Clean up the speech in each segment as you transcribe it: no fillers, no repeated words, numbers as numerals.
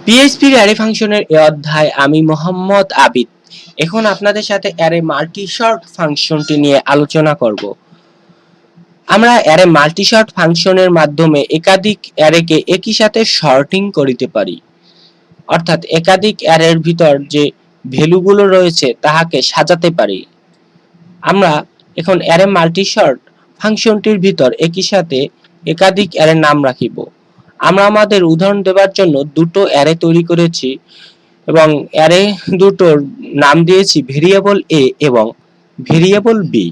পিএইচপির array ফাংশনের এই অধ্যায় আমি মোহাম্মদ আবিদ এখন আপনাদের সাথে অ্যারে মাল্টি শর্ট ফাংশনটি নিয়ে আলোচনা করব। আমরা অ্যারে মাল্টি শর্ট ফাংশনের মাধ্যমে একাধিক অ্যারেকে একই সাথে শর্টিং করিতে পারি, অর্থাৎ একাধিক অ্যারের ভিতর যে ভ্যালুগুলো রয়েছে তাহাকে সাজাতে পারি। আমরা এখন অ্যারে মাল্টি শর্ট ফাংশনটির ভিতর একই সাথে একাধিক অ্যারের নাম রাখিব। আমরা আমাদের উদাহরণ দেওয়ার জন্য দুটো অ্যারে তৈরি করেছি এবং অ্যারে দুটোর নাম দিয়েছি ভেরিয়েবল এ এবং ভেরিয়েবল বি।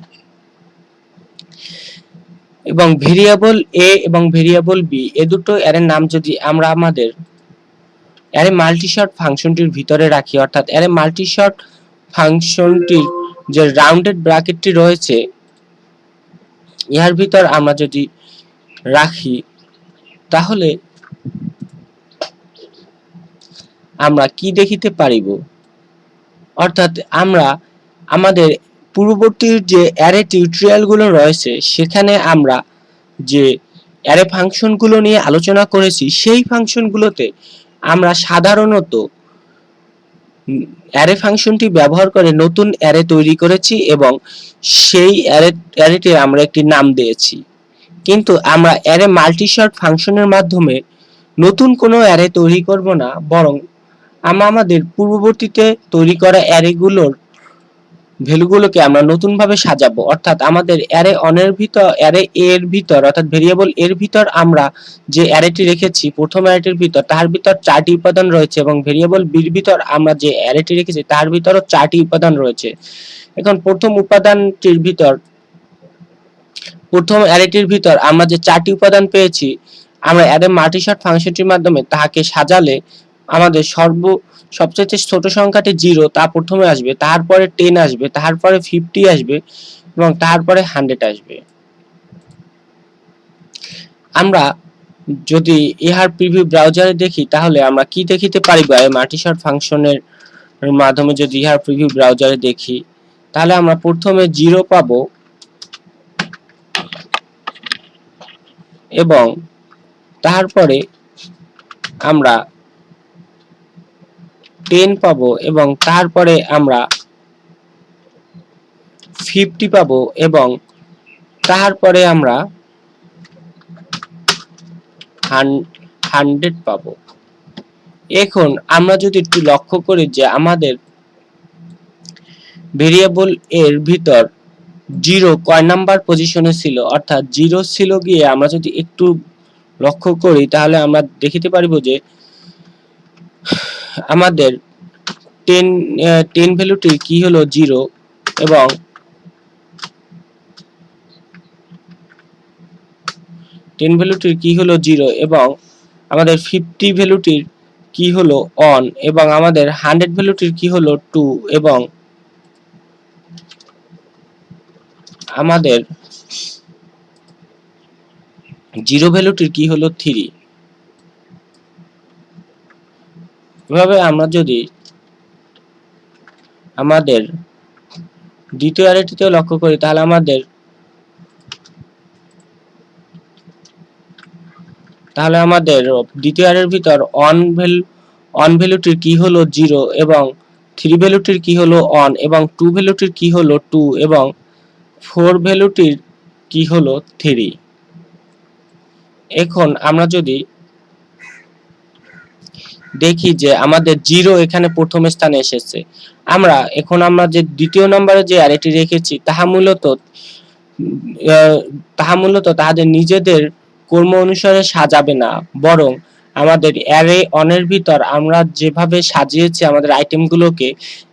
এবং ভেরিয়েবল এ এবং ভেরিয়েবল বি এ দুটো অ্যারের নাম যদি আমরা আমাদের অ্যারে মাল্টিশর্ট ফাংশনটির ভিতরে রাখি, অর্থাৎ অ্যারে মাল্টিশর্ট ফাংশনটির যে রাউন্ডেড ব্র্যাকেটটি রয়েছে ইহার ভিতর আমরা যদি রাখি তাহলে আমরা কি দেখিতে পারিব, অর্থাৎ আমরা আমাদের পূর্ববর্তী যে অ্যারে টিউটোরিয়ালগুলো রয়েছে সেখানে আমরা যে অ্যারে ফাংশনগুলো নিয়ে আলোচনা করেছি সেই ফাংশনগুলোতে আমরা সাধারণত অ্যারে ফাংশনটি ব্যবহার করে নতুন অ্যারে তৈরি করেছি এবং সেই অ্যারেটির আমরা একটি নাম দিয়েছি। কিন্তু আমরা অ্যারে মাল্টিশর্ট ফাংশনের মাধ্যমে নতুন কোনো অ্যারে তৈরি করব না, বরং আমরা আমাদের পূর্ববর্তীতে তৈরি করা অ্যারেগুলোর ভ্যালুগুলোকে আমরা নতুনভাবে সাজাবো। অর্থাৎ আমাদের অ্যারে অনের ভিতর অ্যারে এর ভিতর অর্থাৎ ভেরিয়েবল এর ভিতর আমরা যে অ্যারেটি রেখেছি প্রথম অ্যারেটির ভিতর তার ভিতর 4টি উপাদান রয়েছে এবং ভেরিয়েবল বির ভিতর আমরা যে অ্যারেটি রেখেছি তার ভিতরও 4টি উপাদান রয়েছে। এখন প্রথম অ্যারেটির ভিতর আমরা যে 4টি উপাদান পেয়েছি আমরা অ্যারে মাল্টিশর্ট ফাংশনটির মাধ্যমে তাহাকে সাজালে আমাদের সবচেয়ে ছোট সংখ্যাটি 0 তা প্রথমে আসবে, তারপরে 10 আসবে, তারপরে 50 আসবে এবং তারপরে 100 আসবে। আমরা যদি ইহার প্রিভিউ ব্রাউজারে দেখি তাহলে আমরা কি দেখিতে পারিব, এই মাল্টিশর্ট ফাংশনের মাধ্যমে যদি ইহার প্রিভিউ ব্রাউজারে দেখি তাহলে আমরা প্রথমে 0 পাবো এবং তারপরে আমরা 10 পাবো এবং তারপরে আমরা 50 পাবো এবং তারপরে আমরা 100 পাবো। এখন আমরা যদি একটু লক্ষ্য করি যে আমাদের ভেরিয়েবল এর ভিতর 0 কয় নাম্বার পজিশনে ছিল, অর্থাৎ 0 ছিল গিয়ে আমরা যদি একটু লক্ষ্য করি তাহলে আমরা দেখিতে পারিব যে আমাদের 10 ভ্যালুটি কি হলো 0 এবং 10 ভ্যালুটির কি হলো 0 এবং আমাদের 50 ভ্যালুটির কি হলো 1 এবং আমাদের 100 ভ্যালুটির কি হলো 2 এবং আমাদের 0 ভ্যালুটির কি হলো 3। এভাবে আমরা যদি আমাদের দ্বিতীয় অ্যারেটিতেও লক্ষ্য করি তাহলে আমাদের দ্বিতীয় অ্যারের ভিতর 1 ভ্যালুটির কি হলো 0 এবং 3 ভ্যালুটির কি হলো 1 এবং 2 ভ্যালুটির কি হলো 2 এবং 4 ভ্যালুটির কি হলো 3। এখন আমরা যদি দেখি যে আমাদের 0 এখানে প্রথম স্থানে এসেছে, আমরা যে দ্বিতীয় নম্বরে যে অ্যারেটি রেখেছি তাহা মূলত তাদের নিজেদের কর্ম অনুসারে সাজাবে না, বরং আমাদের অ্যারে অনের ভিতর আমরা যেভাবে সাজিয়েছি আমাদের আইটেমগুলোকে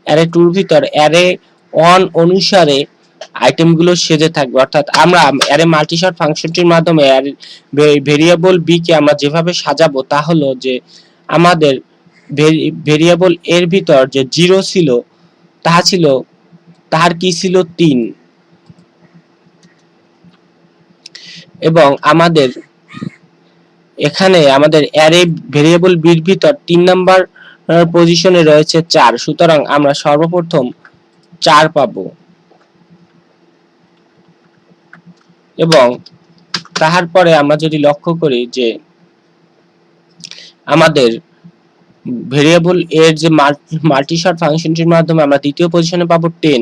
অ্যারে টুর ভিতর অ্যারে অন অনুসারে আইটেমগুলো সেজে থাকবে। অর্থাৎ আমরা অ্যারে মাল্টিশর্ট ফাংশনটির মাধ্যমে ভেরিয়েবল বি কে আমরা যেভাবে সাজাবো তা হলো যে আমাদের ভেরিয়েবল এর ভিতর যে 0 ছিল তাহার কি ছিল 3 এবং আমাদের এখানে আমাদের অ্যারে ভেরিয়েবল বির ভিতর 3 নাম্বার পজিশনে রয়েছে 4, সুতরাং আমরা সর্বপ্রথম 4 পাবো এবং তারপরে আমরা যদি লক্ষ্য করি যে আমাদের ভেরিয়েবল এর যে মাল্টি শর্ট ফাংশনটির মাধ্যমে আমরা দ্বিতীয় পজিশনে পাবো 10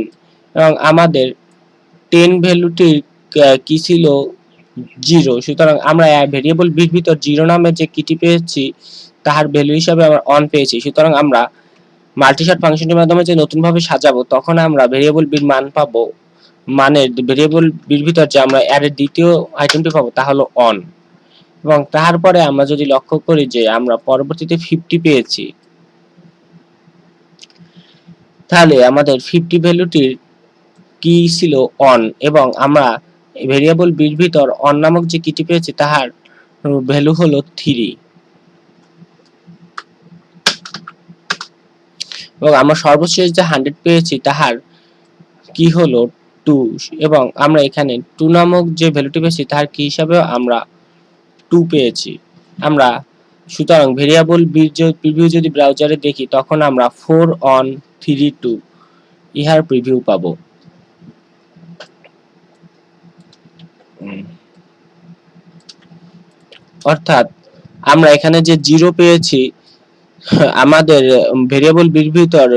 এবং আমাদের 10 ভ্যালুটি কি ছিল 0, সুতরাং আমরা ভেরিয়েবল বির ভিতর 0 নামে যে কিটি পেয়েছি তার ভ্যালু হিসাবে আমরা 1 পেয়েছি। সুতরাং আমরা মাল্টি শর্ট ফাংশনটির মাধ্যমে যে নতুনভাবে সাজাবো তখন আমরা ভেরিয়েবল বির মান পাবো, মানে ভেরিয়েবল বির ভিতর যে আমরা অ্যারের দ্বিতীয় আইটেমটি পাবো তা হলো 1 এবং তারপরে আমরা যদি লক্ষ্য করি যে আমরা পরবর্তীতে 50 পেয়েছি, তাহলে আমাদের 50 ভ্যালুটির কি ছিল 1 এবং আমরা ভেরিয়েবল বির ভিতর 1 নামক যে কিটি পেয়েছি তাহার ভ্যালু হলো 3 এবং আমরা সর্বশেষ যে 100 পেয়েছি তাহার কি হলো 2 এবং আমরা এখানে 2 নামক যে ভ্যালুটি পেয়েছি তার কি হিসাবে আমরা 2 পেয়েছি। আমরা সুতরাং ভেরিয়েবল বির যে প্রিভিউ যদি ব্রাউজারে দেখি তখন আমরা 4132 ইহার প্রিভিউ পাবো। অর্থাৎ আমরা এখানে যে 0 পেয়েছি, আমাদের ভেরিয়েবল বির ভিতর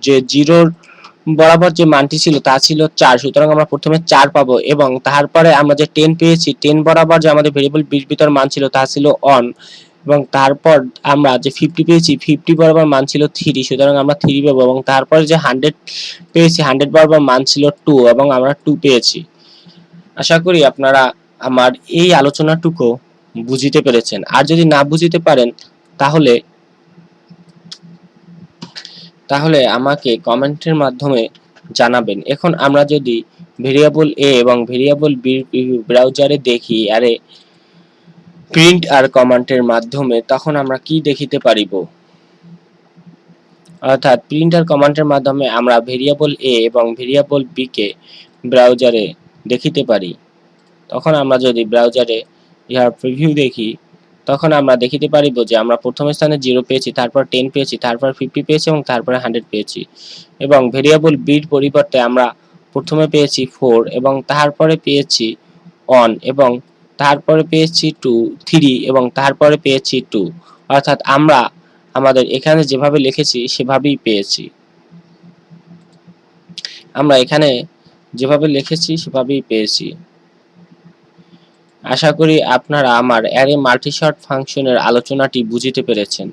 যে 0 বরাবর যে মানটি ছিল তা ছিল 4, সুতরাং আমরা প্রথমে 4 পাবো এবং তারপরে আমরা যে 10 পেয়েছি 10 বরাবর যে আমাদের ভেরিয়েবল বির ভিতর মান ছিল তা ছিল 1 এবং তারপর আমরা যে 50 পেয়েছি 50 বরাবর মান ছিল 3, সুতরাং আমরা 3 পাবো এবং তারপরে যে 100 পেয়েছি 100 বরাবর মান ছিল 2 এবং আমরা 2 পেয়েছি। আশা করি আপনারা আমার এই আলোচনাটুকু বুঝিতে পেরেছেন। আর যদি না বুঝিতে পারেন তাহলে আমাকে কমেন্টের মাধ্যমে জানাবেন। এখন আমরা যদি ভেরিয়েবল এ এবং ভেরিয়েবল বি ব্রাউজারে দেখি আরে প্রিন্ট আর কমান্ডের মাধ্যমে, তখন আমরা কি দেখিতে পারিব? অর্থাৎ প্রিন্ট আর কমান্ডের মাধ্যমে আমরা ভেরিয়েবল এ এবং ভেরিয়েবল বি কে ব্রাউজারে দেখিতে পারি। তখন আমরা যদি ব্রাউজারে ইহার প্রিভিউ দেখি তখন আমরা দেখিতে পারিব যে আমরা প্রথম স্থানে 0 পেয়েছি, তারপর 10 পেয়েছি, তারপর 50 পেয়েছি এবং তারপরে 100 পেয়েছি এবং ভেরিয়েবল বির পরিবর্তে আমরা প্রথমে পেয়েছি 4 এবং তারপরে পেয়েছি 1 এবং তারপরে পেয়েছি 3 এবং তারপরে পেয়েছি 2, অর্থাৎ আমরা আমাদের এখানে যেভাবে লিখেছি সেভাবেই পেয়েছি। আমরা এখানে যেভাবে লিখেছি সেভাবেই পেয়েছি। আশা করি আপনারা আমার অ্যারে মাল্টি শর্ট ফাংশনের আলোচনাটি বুঝিতে পেরেছেন।